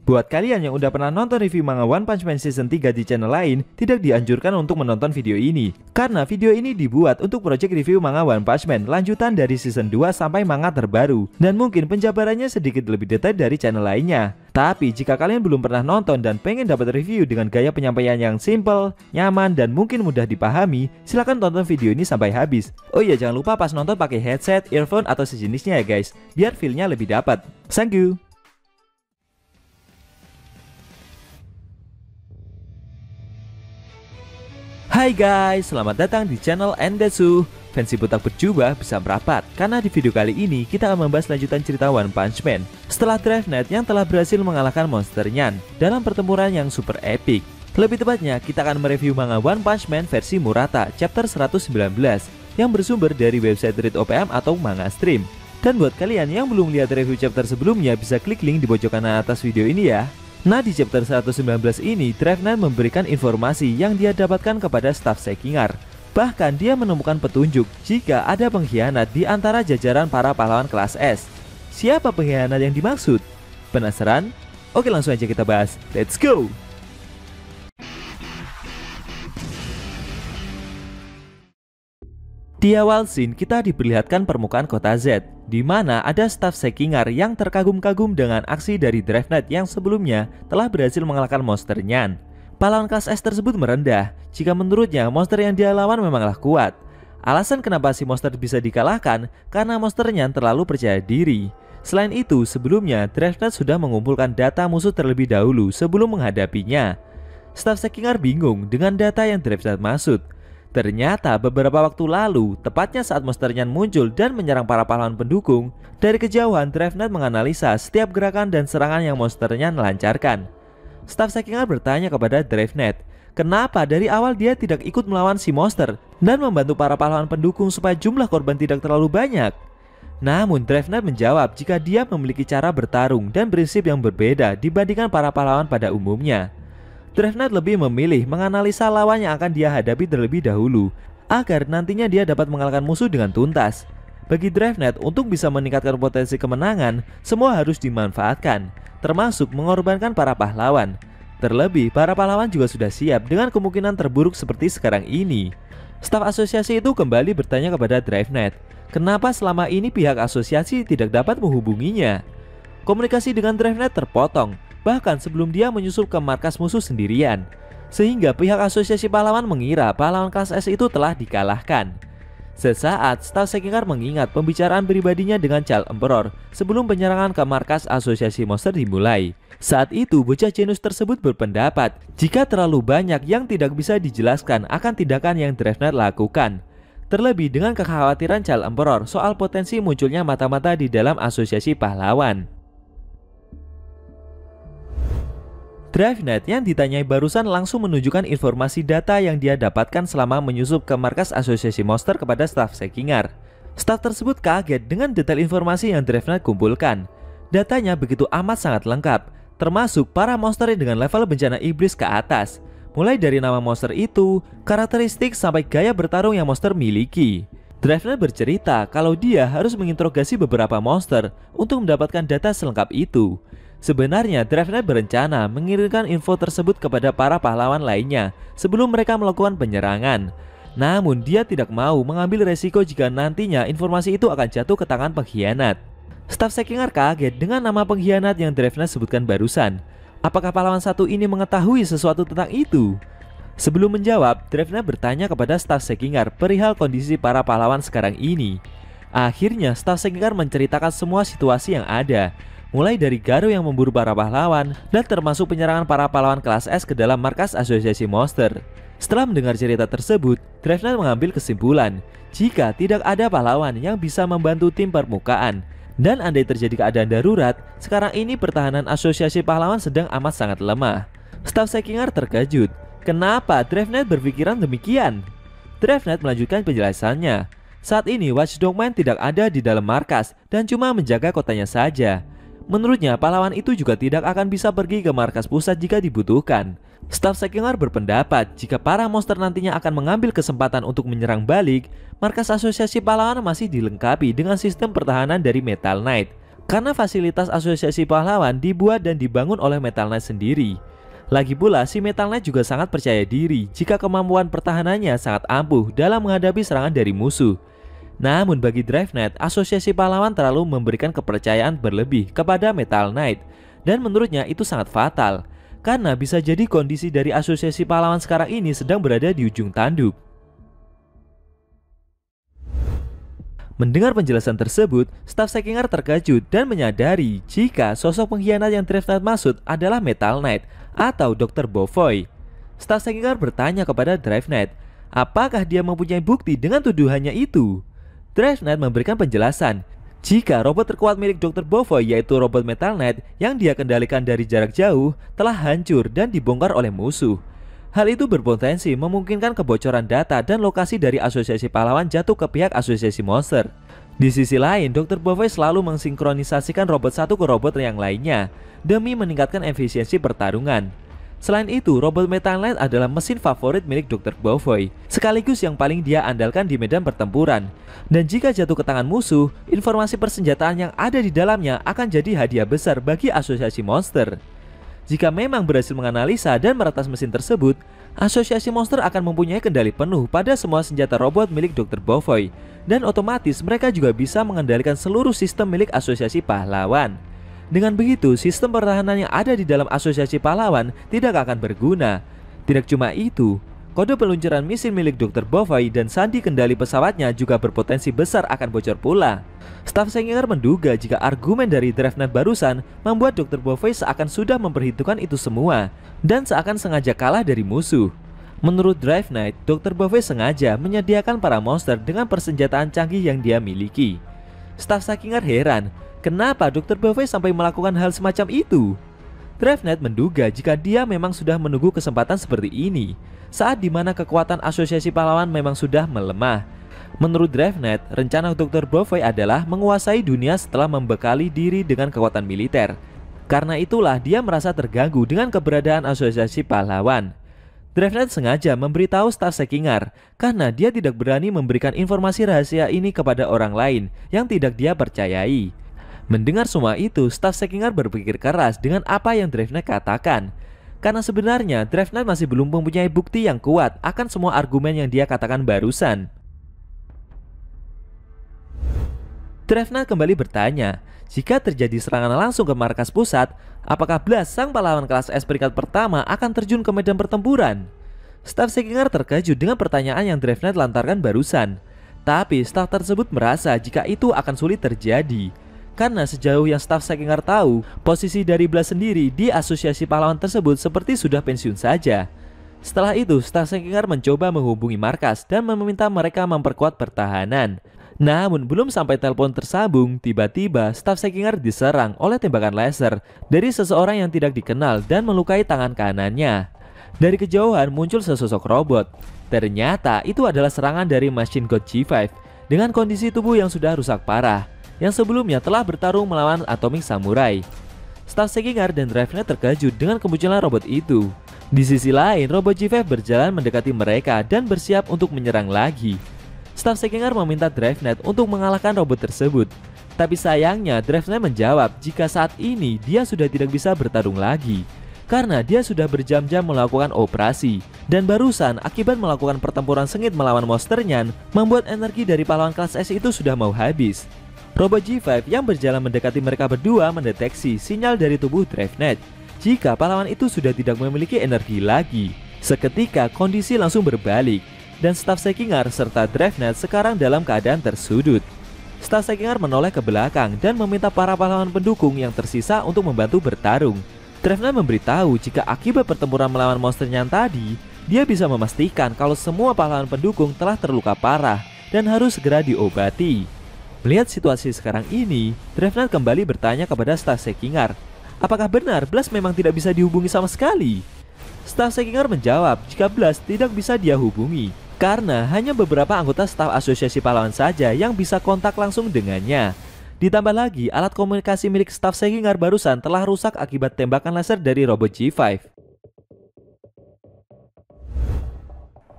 Buat kalian yang udah pernah nonton review manga One Punch Man Season 3 di channel lain, tidak dianjurkan untuk menonton video ini. Karena video ini dibuat untuk project review manga One Punch Man lanjutan dari Season 2 sampai manga terbaru. Dan mungkin penjabarannya sedikit lebih detail dari channel lainnya. Tapi jika kalian belum pernah nonton dan pengen dapat review dengan gaya penyampaian yang simple, nyaman, dan mungkin mudah dipahami, silahkan tonton video ini sampai habis. Oh iya, jangan lupa pas nonton pakai headset, earphone, atau sejenisnya ya guys, biar feel-nya lebih dapat. Thank you! Hai guys, selamat datang di channel Endesu. Fansi butak berjubah bisa merapat, karena di video kali ini kita akan membahas lanjutan cerita One Punch Man setelah Draft Knight yang telah berhasil mengalahkan Monster Nyan dalam pertempuran yang super epic. Lebih tepatnya, kita akan mereview manga One Punch Man versi Murata chapter 119 yang bersumber dari website Read OPM atau Manga Stream. Dan buat kalian yang belum lihat review chapter sebelumnya, bisa klik link di pojok kanan atas video ini ya. Nah, di chapter 119 ini, Draft Knight memberikan informasi yang dia dapatkan kepada staf Sekingar. Bahkan dia menemukan petunjuk jika ada pengkhianat di antara jajaran para pahlawan kelas S. Siapa pengkhianat yang dimaksud? Penasaran? Oke, langsung aja kita bahas. Let's go! Di awal scene, kita diperlihatkan permukaan kota Z, di mana ada staf Sekingar yang terkagum-kagum dengan aksi dari Draft Knight yang sebelumnya telah berhasil mengalahkan Monster Nyan. Pahlawan kelas S tersebut merendah, jika menurutnya monster yang dia lawan memanglah kuat. Alasan kenapa si monster bisa dikalahkan, karena Monster Nyan terlalu percaya diri. Selain itu, sebelumnya Draft Knight sudah mengumpulkan data musuh terlebih dahulu sebelum menghadapinya. Staf Sekingar bingung dengan data yang Draft Knight maksud. Ternyata beberapa waktu lalu, tepatnya saat Monster Nyan muncul dan menyerang para pahlawan pendukung, dari kejauhan Draft Knight menganalisa setiap gerakan dan serangan yang Monster Nyan lancarkan. Staf Sekingar bertanya kepada Draft Knight, kenapa dari awal dia tidak ikut melawan si monster dan membantu para pahlawan pendukung supaya jumlah korban tidak terlalu banyak. Namun Draft Knight menjawab jika dia memiliki cara bertarung dan prinsip yang berbeda dibandingkan para pahlawan pada umumnya. Draft Knight lebih memilih menganalisa lawan yang akan dia hadapi terlebih dahulu, agar nantinya dia dapat mengalahkan musuh dengan tuntas. Bagi Draft Knight, untuk bisa meningkatkan potensi kemenangan, semua harus dimanfaatkan, termasuk mengorbankan para pahlawan. Terlebih, para pahlawan juga sudah siap dengan kemungkinan terburuk seperti sekarang ini. Staf asosiasi itu kembali bertanya kepada Draft Knight, kenapa selama ini pihak asosiasi tidak dapat menghubunginya. Komunikasi dengan Draft Knight terpotong, bahkan sebelum dia menyusul ke markas musuh sendirian, sehingga pihak asosiasi pahlawan mengira pahlawan kelas S itu telah dikalahkan. Sesaat, staf Sekingar mengingat pembicaraan pribadinya dengan Child Emperor sebelum penyerangan ke markas asosiasi monster dimulai. Saat itu, bocah jenius tersebut berpendapat jika terlalu banyak yang tidak bisa dijelaskan akan tindakan yang Draft Knight lakukan. Terlebih dengan kekhawatiran Child Emperor soal potensi munculnya mata-mata di dalam asosiasi pahlawan. Draft Knight yang ditanyai barusan langsung menunjukkan informasi data yang dia dapatkan selama menyusup ke markas asosiasi monster kepada staf Sekingar. Staf tersebut kaget dengan detail informasi yang Draft Knight kumpulkan. Datanya begitu amat sangat lengkap, termasuk para monster dengan level bencana iblis ke atas, mulai dari nama monster itu, karakteristik, sampai gaya bertarung yang monster miliki. Draft Knight bercerita kalau dia harus menginterogasi beberapa monster untuk mendapatkan data selengkap itu. Sebenarnya Draft Knight berencana mengirimkan info tersebut kepada para pahlawan lainnya sebelum mereka melakukan penyerangan. Namun dia tidak mau mengambil resiko jika nantinya informasi itu akan jatuh ke tangan pengkhianat. Staf Sekingar kaget dengan nama pengkhianat yang Draft Knight sebutkan barusan. Apakah pahlawan satu ini mengetahui sesuatu tentang itu? Sebelum menjawab, Draft Knight bertanya kepada staf Sekingar perihal kondisi para pahlawan sekarang ini. Akhirnya staf Sekingar menceritakan semua situasi yang ada, mulai dari Garou yang memburu para pahlawan, dan termasuk penyerangan para pahlawan kelas S ke dalam markas asosiasi monster. Setelah mendengar cerita tersebut, Draft Knight mengambil kesimpulan jika tidak ada pahlawan yang bisa membantu tim permukaan, dan andai terjadi keadaan darurat, sekarang ini pertahanan asosiasi pahlawan sedang amat sangat lemah. Staf Sekingar terkejut, kenapa Draft Knight berpikiran demikian? Draft Knight melanjutkan penjelasannya. Saat ini Watchdog Man tidak ada di dalam markas dan cuma menjaga kotanya saja. Menurutnya, pahlawan itu juga tidak akan bisa pergi ke markas pusat jika dibutuhkan. Staf Sekingar berpendapat jika para monster nantinya akan mengambil kesempatan untuk menyerang balik, markas asosiasi pahlawan masih dilengkapi dengan sistem pertahanan dari Metal Knight. karena fasilitas asosiasi pahlawan dibuat dan dibangun oleh Metal Knight sendiri. Lagi pula, si Metal Knight juga sangat percaya diri jika kemampuan pertahanannya sangat ampuh dalam menghadapi serangan dari musuh. Namun bagi Drive Knight, asosiasi pahlawan terlalu memberikan kepercayaan berlebih kepada Metal Knight, dan menurutnya itu sangat fatal, karena bisa jadi kondisi dari asosiasi pahlawan sekarang ini sedang berada di ujung tanduk. Mendengar penjelasan tersebut, staf Sekinger terkejut dan menyadari jika sosok pengkhianat yang Drive Knight maksud adalah Metal Knight atau Dr. Bofoy. Staf Sekinger bertanya kepada Drive Knight, apakah dia mempunyai bukti dengan tuduhannya itu? Drive Knight memberikan penjelasan jika robot terkuat milik Dr. Bofoy, yaitu robot Metal Knight yang dia kendalikan dari jarak jauh, telah hancur dan dibongkar oleh musuh. Hal itu berpotensi memungkinkan kebocoran data dan lokasi dari asosiasi pahlawan jatuh ke pihak asosiasi monster. Di sisi lain, Dr. Bofoy selalu mensinkronisasikan robot satu ke robot yang lainnya demi meningkatkan efisiensi pertarungan. Selain itu, robot Metal Knight adalah mesin favorit milik Dr. Bofoy, sekaligus yang paling dia andalkan di medan pertempuran. Dan jika jatuh ke tangan musuh, informasi persenjataan yang ada di dalamnya akan jadi hadiah besar bagi asosiasi monster. Jika memang berhasil menganalisa dan meretas mesin tersebut, asosiasi monster akan mempunyai kendali penuh pada semua senjata robot milik Dr. Bofoy, dan otomatis mereka juga bisa mengendalikan seluruh sistem milik asosiasi pahlawan. Dengan begitu, sistem pertahanan yang ada di dalam asosiasi pahlawan tidak akan berguna. Tidak cuma itu, kode peluncuran mesin milik Dr. Bofoy dan sandi kendali pesawatnya juga berpotensi besar akan bocor pula. Staf Sekinger menduga jika argumen dari Drive Knight barusan membuat Dr. Bofoy seakan sudah memperhitungkan itu semua dan seakan sengaja kalah dari musuh. Menurut Drive Knight, Dr. Bofoy sengaja menyediakan para monster dengan persenjataan canggih yang dia miliki. Staf Sekinger heran, kenapa Dr. Bofoy sampai melakukan hal semacam itu? Drive Knight menduga jika dia memang sudah menunggu kesempatan seperti ini, saat dimana kekuatan asosiasi pahlawan memang sudah melemah. Menurut Drive Knight, rencana Dr. Bofoy adalah menguasai dunia setelah membekali diri dengan kekuatan militer. Karena itulah dia merasa terganggu dengan keberadaan asosiasi pahlawan. Drive Knight sengaja memberitahu staf Sekinger karena dia tidak berani memberikan informasi rahasia ini kepada orang lain yang tidak dia percayai. Mendengar semua itu, staf Sekinger berpikir keras dengan apa yang Drive Knight katakan. Karena sebenarnya Drive Knight masih belum mempunyai bukti yang kuat akan semua argumen yang dia katakan barusan. Drive Knight kembali bertanya, jika terjadi serangan langsung ke markas pusat, apakah Blast, sang pahlawan kelas S peringkat pertama, akan terjun ke medan pertempuran? Staf Sekinger terkejut dengan pertanyaan yang Drive Knight lantarkan barusan. Tapi staf tersebut merasa jika itu akan sulit terjadi. Karena sejauh yang staf Sekinger tahu, posisi dari Blast sendiri di asosiasi pahlawan tersebut seperti sudah pensiun saja. Setelah itu, staf Sekinger mencoba menghubungi markas dan meminta mereka memperkuat pertahanan. Namun belum sampai telepon tersambung, tiba-tiba staf Sekinger diserang oleh tembakan laser dari seseorang yang tidak dikenal dan melukai tangan kanannya. Dari kejauhan muncul sesosok robot. Ternyata itu adalah serangan dari Machine God G5 dengan kondisi tubuh yang sudah rusak parah, yang sebelumnya telah bertarung melawan Atomic Samurai. Staf Sekinger dan Drive Knight terkejut dengan kemunculan robot itu. Di sisi lain, robot G5 berjalan mendekati mereka dan bersiap untuk menyerang lagi. Staf Sekinger meminta Drive Knight untuk mengalahkan robot tersebut. Tapi sayangnya Drive Knight menjawab jika saat ini dia sudah tidak bisa bertarung lagi, karena dia sudah berjam-jam melakukan operasi. Dan barusan akibat melakukan pertempuran sengit melawan monsternya, membuat energi dari pahlawan kelas S itu sudah mau habis. Robot G5 yang berjalan mendekati mereka berdua mendeteksi sinyal dari tubuh Drive Knight jika pahlawan itu sudah tidak memiliki energi lagi. Seketika kondisi langsung berbalik, dan staf Sekinger serta Drive Knight sekarang dalam keadaan tersudut. Staf Sekinger menoleh ke belakang dan meminta para pahlawan pendukung yang tersisa untuk membantu bertarung. Drive Knight memberitahu jika akibat pertempuran melawan monsternya tadi, dia bisa memastikan kalau semua pahlawan pendukung telah terluka parah dan harus segera diobati. Melihat situasi sekarang ini, Drive Knight kembali bertanya kepada staf Sekinger, apakah benar Blast memang tidak bisa dihubungi sama sekali? Staf Sekinger menjawab jika Blast tidak bisa dia hubungi, karena hanya beberapa anggota staf asosiasi pahlawan saja yang bisa kontak langsung dengannya. Ditambah lagi, alat komunikasi milik staf Sekinger barusan telah rusak akibat tembakan laser dari robot G5.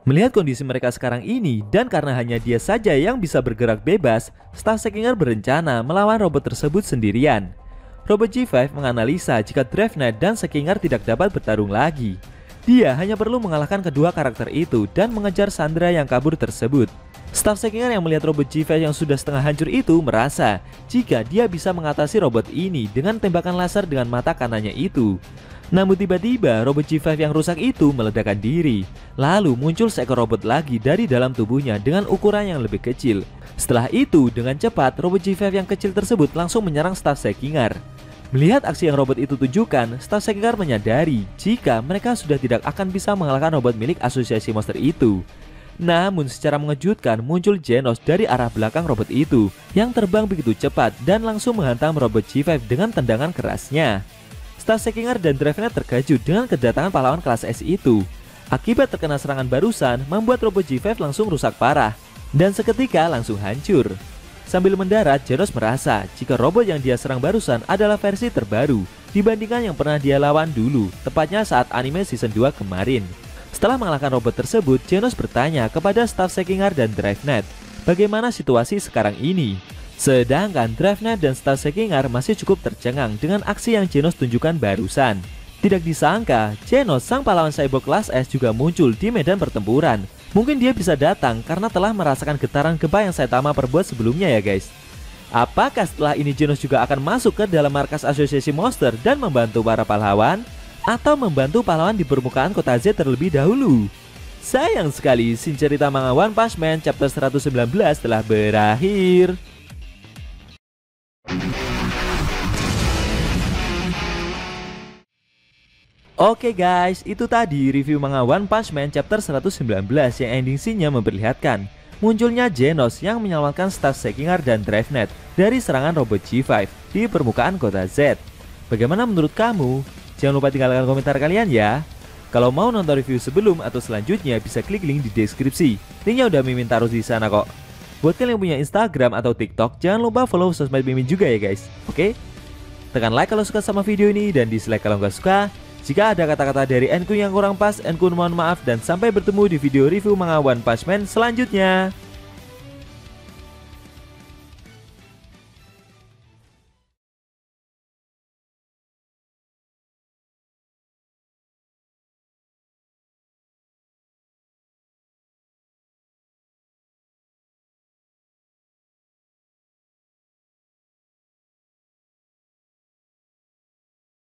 Melihat kondisi mereka sekarang ini, dan karena hanya dia saja yang bisa bergerak bebas, staf Sekinger berencana melawan robot tersebut sendirian. Robot G5 menganalisa jika Draft Knight dan Sekinger tidak dapat bertarung lagi. Dia hanya perlu mengalahkan kedua karakter itu dan mengejar Sandra yang kabur tersebut. Staf Sekinger yang melihat robot G5 yang sudah setengah hancur itu merasa jika dia bisa mengatasi robot ini dengan tembakan laser dengan mata kanannya itu. Namun tiba-tiba robot G5 yang rusak itu meledakkan diri. Lalu muncul seekor robot lagi dari dalam tubuhnya dengan ukuran yang lebih kecil. Setelah itu dengan cepat robot G5 yang kecil tersebut langsung menyerang staf Sekinger. Melihat aksi yang robot itu tunjukkan, staf Sekinger menyadari jika mereka sudah tidak akan bisa mengalahkan robot milik asosiasi monster itu. Namun secara mengejutkan muncul Genos dari arah belakang robot itu yang terbang begitu cepat dan langsung menghantam robot G5 dengan tendangan kerasnya. Staf Sekinger dan Draft Knight terkejut dengan kedatangan pahlawan kelas S itu. Akibat terkena serangan barusan, membuat robot G5 langsung rusak parah dan seketika langsung hancur. Sambil mendarat, Genos merasa jika robot yang dia serang barusan adalah versi terbaru dibandingkan yang pernah dia lawan dulu, tepatnya saat anime season 2 kemarin. Setelah mengalahkan robot tersebut, Genos bertanya kepada staf Sekinger dan Draft Knight, bagaimana situasi sekarang ini? Sedangkan Draft Knight dan staf Sekinger masih cukup tercengang dengan aksi yang Genos tunjukkan barusan. Tidak disangka, Genos sang pahlawan cyborg kelas S juga muncul di medan pertempuran. Mungkin dia bisa datang karena telah merasakan getaran gempa yang Saitama perbuat sebelumnya ya guys. Apakah setelah ini Genos juga akan masuk ke dalam markas asosiasi monster dan membantu para pahlawan? Atau membantu pahlawan di permukaan kota Z terlebih dahulu? Sayang sekali, scene cerita manga One Punch Man chapter 119 telah berakhir. Oke guys, itu tadi review manga One Punch Man chapter 119 yang ending scene-nya memperlihatkan munculnya Genos yang menyelamatkan staf Sekinger dan Draft Knight dari serangan robot G5 di permukaan kota Z. Bagaimana menurut kamu? Jangan lupa tinggalkan komentar kalian ya. Kalau mau nonton review sebelum atau selanjutnya bisa klik link di deskripsi. Linknya udah Mimin taruh di sana kok. Buat kalian yang punya Instagram atau TikTok, jangan lupa follow sosmed Mimin juga ya guys. Oke? Tekan like kalau suka sama video ini dan dislike kalau nggak suka. Jika ada kata-kata dari Enkun yang kurang pas, Enkun mohon maaf dan sampai bertemu di video review manga One Punch Man selanjutnya.